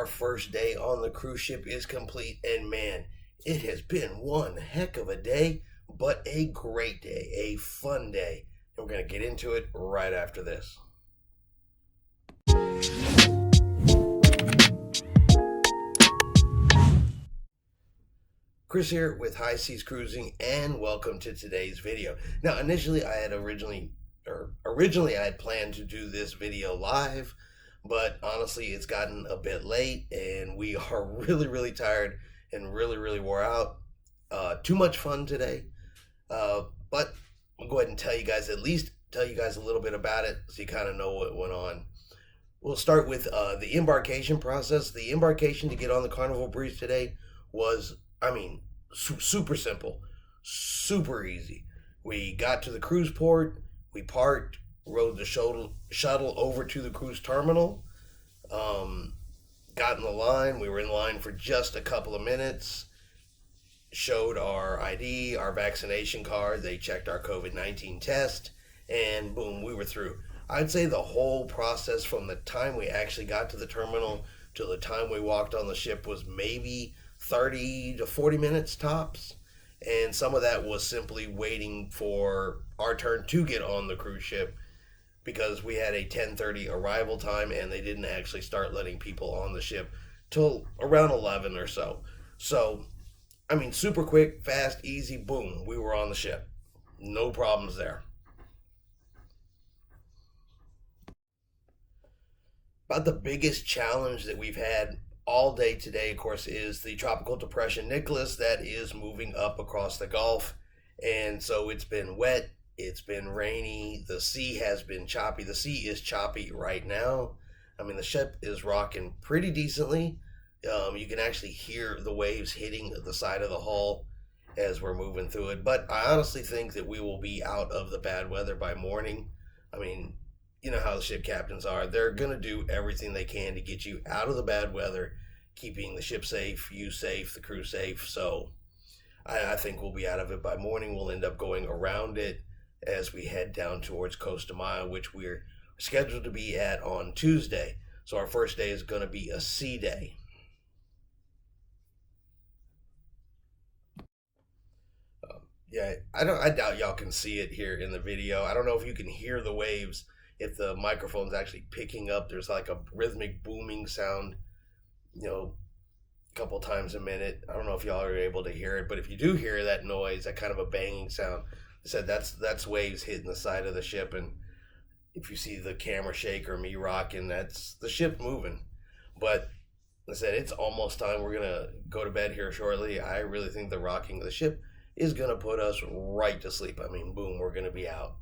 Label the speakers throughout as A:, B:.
A: Our first day on the cruise ship is complete, and man, it has been one heck of a day, but a great day, a fun day. And we're going to get into it right after this. Chris here with High Seas Cruising, and welcome to today's video. Now, initially I had planned to do this video live, but honestly it's gotten a bit late and we are really tired and really wore out. Too much fun today, but I'll go ahead and tell you guys a little bit about it so you kind of know what went on. We'll start with the embarkation process. The embarkation to get on the Carnival Breeze today was, super simple, super easy. We got to the cruise port, we parked, rode the shuttle over to the cruise terminal, got in the line. We were in line for just a couple of minutes, showed our ID, our vaccination card, they checked our COVID-19 test, and boom, we were through. I'd say the whole process from the time we actually got to the terminal to the time we walked on the ship was maybe 30 to 40 minutes tops, and some of that was simply waiting for our turn to get on the cruise ship because we had a 10:30 arrival time and they didn't actually start letting people on the ship till around 11 or so. So, super quick, fast, easy, boom, we were on the ship. No problems there. About the biggest challenge that we've had all day today, of course, is the tropical depression Nicholas that is moving up across the Gulf. And so it's been wet, it's been rainy, the sea has been choppy. The sea is choppy right now. The ship is rocking pretty decently. You can actually hear the waves hitting the side of the hull as we're moving through it. But I honestly think that we will be out of the bad weather by morning. You know how the ship captains are. They're going to do everything they can to get you out of the bad weather, keeping the ship safe, you safe, the crew safe. So I think we'll be out of it by morning. We'll end up going around it as we head down towards Costa Maya, which we're scheduled to be at on Tuesday. So our first day is going to be a sea day. I doubt y'all can see it here in the video. I don't know if you can hear the waves. If the microphone's actually picking up, there's like a rhythmic booming sound, a couple times a minute. I don't know if y'all are able to hear it, but if you do hear that noise, that kind of a banging sound, I said that's waves hitting the side of the ship. And if you see the camera shake or me rocking, that's the ship moving. But I said it's almost time. We're gonna go to bed here shortly. I really think the rocking of the ship is gonna put us right to sleep. Boom, we're gonna be out.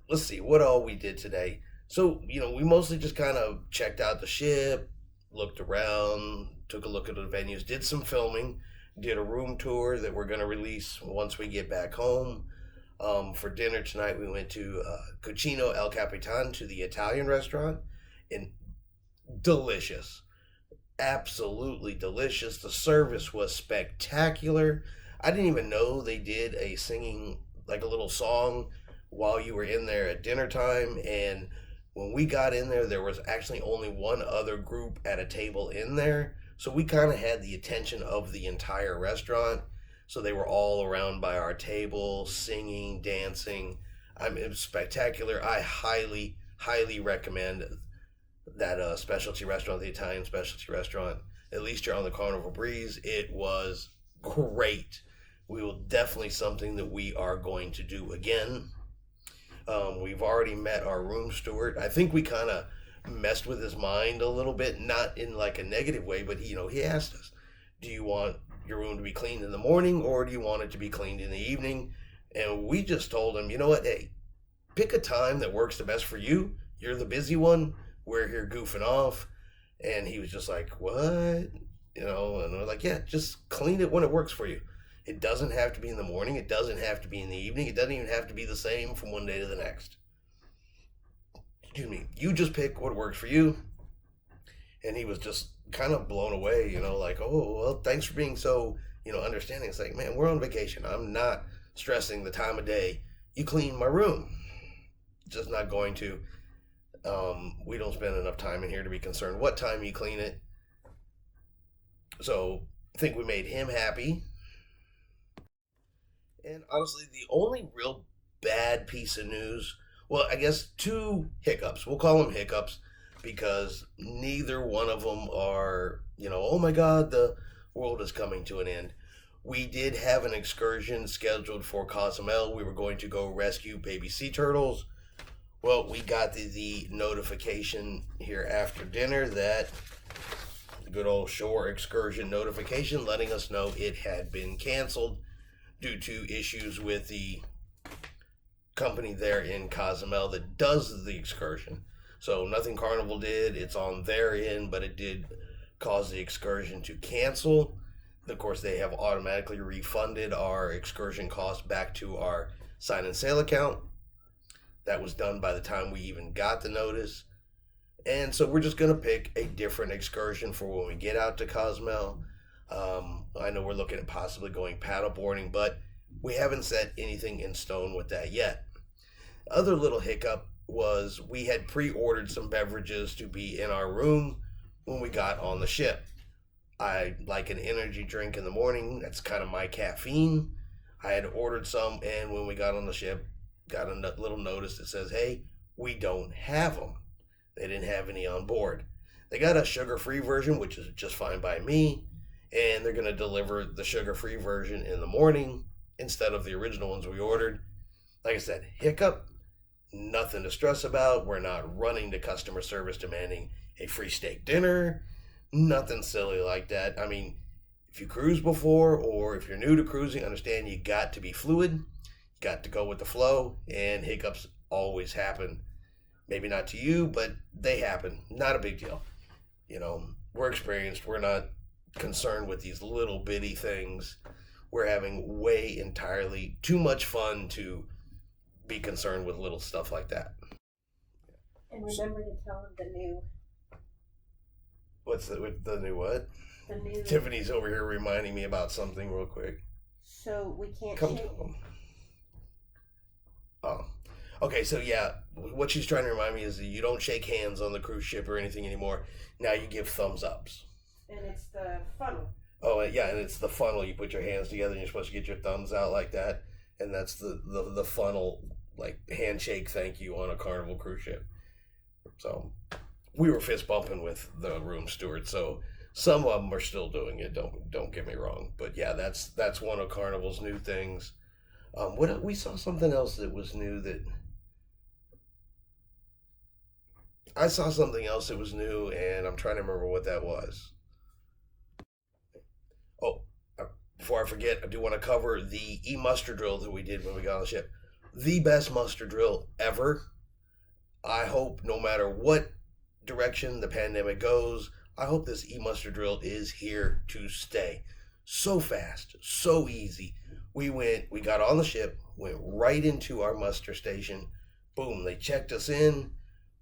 A: Let's see what all we did today. So, we mostly just kind of checked out the ship, looked around, took a look at the venues, did some filming, did a room tour that we're going to release once we get back home. For dinner tonight, we went to Cucino El Capitan, to the Italian restaurant, and delicious. Absolutely delicious. The service was spectacular. I didn't even know they did a singing, like a little song while you were in there at dinner time. And when we got in there, there was actually only one other group at a table in there, so we kind of had the attention of the entire restaurant. So they were all around by our table singing, dancing. It was spectacular. I highly recommend that specialty restaurant, the Italian specialty restaurant, at least you're on the Carnival Breeze. It was great. We will definitely something that we are going to do again. We've already met our room steward. I think we kind of messed with his mind a little bit, not in like a negative way, but he asked us, do you want your room to be cleaned in the morning or do you want it to be cleaned in the evening? And we just told him, you know what, hey, pick a time that works the best for you. You're the busy one. We're here goofing off. And he was just like, what? And we're like, yeah, just clean it when it works for you. It doesn't have to be in the morning. It doesn't have to be in the evening. It doesn't even have to be the same from one day to the next. Excuse me. You just pick what works for you. And he was just kind of blown away, like, oh, well, thanks for being so, understanding. It's like, man, we're on vacation. I'm not stressing the time of day. You clean my room. Just not going to. We don't spend enough time in here to be concerned what time you clean it. So I think we made him happy. And honestly, the only real bad piece of news, well, I guess two hiccups. We'll call them hiccups because neither one of them are, oh my God, the world is coming to an end. We did have an excursion scheduled for Cozumel. We were going to go rescue baby sea turtles. Well, we got the notification here after dinner that the good old shore excursion notification letting us know it had been canceled due to issues with the company there in Cozumel that does the excursion. So nothing Carnival did. It's on their end, but it did cause the excursion to cancel. Of course, they have automatically refunded our excursion cost back to our sign and sail account. That was done by the time we even got the notice. And so we're just going to pick a different excursion for when we get out to Cozumel. I know we're looking at possibly going paddleboarding, but we haven't set anything in stone with that yet. Other little hiccup was we had pre-ordered some beverages to be in our room when we got on the ship. I like an energy drink in the morning. That's kind of my caffeine. I had ordered some, and when we got on the ship, got a little notice that says, hey, we don't have them. They didn't have any on board. They got a sugar-free version, which is just fine by me, and they're going to deliver the sugar-free version in the morning instead of the original ones we ordered. Like I said, hiccup, nothing to stress about. We're not running to customer service demanding a free steak dinner, nothing silly like that. I mean, if you cruise before or if you're new to cruising, understand you got to be fluid, you got to go with the flow, and hiccups always happen. Maybe not to you, but they happen. Not a big deal. We're experienced. We're not concerned with these little bitty things. We're having way entirely too much fun to be concerned with little stuff like that.
B: And remember to tell them the new.
A: What's the new what?
B: The new.
A: Tiffany's over here reminding me about something real quick.
B: So we can't
A: Come
B: shake.
A: tell them. Oh. Okay, so yeah, what she's trying to remind me is that you don't shake hands on the cruise ship or anything anymore. Now you give thumbs ups.
B: And it's the funnel.
A: Oh, yeah, and it's the funnel. You put your hands together and you're supposed to get your thumbs out like that. And that's the funnel, like, handshake thank you on a Carnival cruise ship. So we were fist bumping with the room steward. So some of them are still doing it. Don't get me wrong. But yeah, that's one of Carnival's new things. We saw something else that was new that... I saw something else that was new, and I'm trying to remember what that was. Oh, before I forget, I do want to cover the e-muster drill that we did when we got on the ship. The best muster drill ever. I hope no matter what direction the pandemic goes, I hope this e-muster drill is here to stay. So fast, so easy. We got on the ship, went right into our muster station. Boom, they checked us in.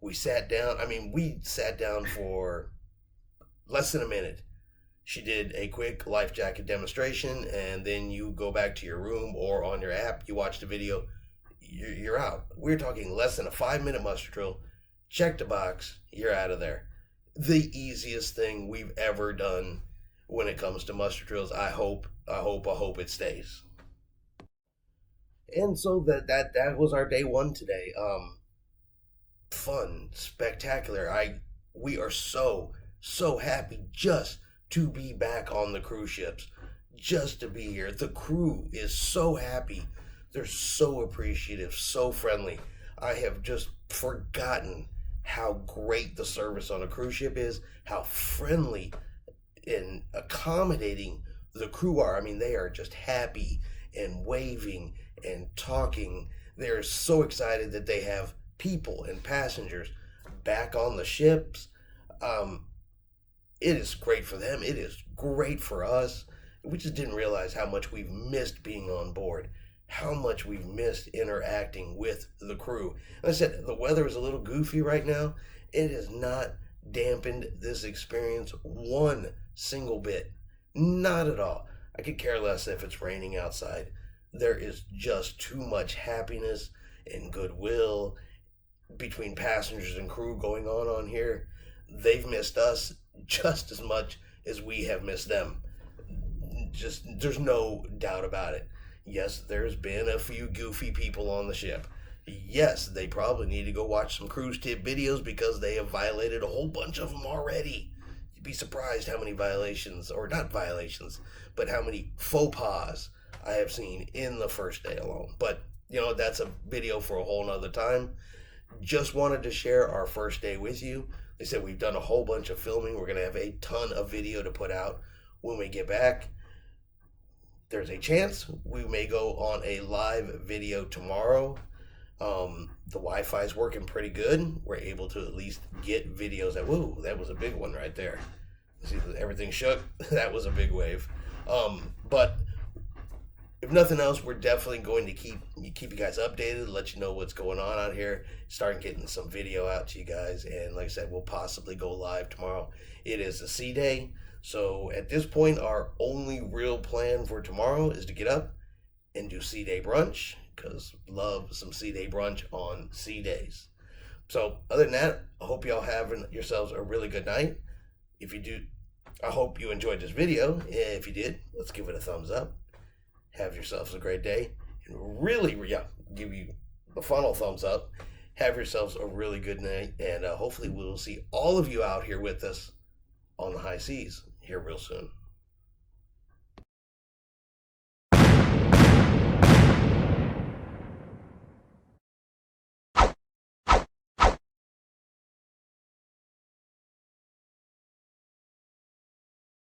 A: We sat down. I mean, we sat down for less than a minute. She did a quick life jacket demonstration, and then you go back to your room or on your app, you watch the video, you're out. We're talking less than a 5-minute muster drill. Check the box, you're out of there. The easiest thing we've ever done when it comes to muster drills. I hope it stays. And so that was our day one today. Fun, spectacular. We are so happy just to be back on the cruise ships, just to be here. The crew is so happy. They're so appreciative, so friendly. I have just forgotten how great the service on a cruise ship is, how friendly and accommodating the crew are. I mean, they are just happy and waving and talking. They're so excited that they have people and passengers back on the ships. It is great for them. It is great for us. We just didn't realize how much we've missed being on board, how much we've missed interacting with the crew. And I said, the weather is a little goofy right now. It has not dampened this experience one single bit. Not at all. I could care less if it's raining outside. There is just too much happiness and goodwill. between passengers and crew going on here, they've missed us just as much as we have missed them. Just there's no doubt about it. Yes, there's been a few goofy people on the ship. Yes, they probably need to go watch some cruise tip videos because they have violated a whole bunch of them already. You'd be surprised how many violations, or not violations, but how many faux pas I have seen in the first day alone. But, that's a video for a whole nother time. Just wanted to share our first day with you. They said we've done a whole bunch of filming. We're going to have a ton of video to put out when we get back. There's a chance we may go on a live video tomorrow. The Wi-Fi is working pretty good. We're able to at least get videos. Whoa, that was a big one right there. See, everything shook. That was a big wave. But if nothing else, we're definitely going to keep you guys updated, let you know what's going on out here, start getting some video out to you guys. And like I said, we'll possibly go live tomorrow. It is a sea day. So at this point, our only real plan for tomorrow is to get up and do sea day brunch, because love some sea day brunch on sea days. So other than that, I hope y'all having yourselves a really good night. If you do, I hope you enjoyed this video. If you did, let's give it a thumbs up. Have yourselves a great day. And really, give you the final thumbs up. Have yourselves a really good night. And hopefully we'll see all of you out here with us on the high seas here real soon.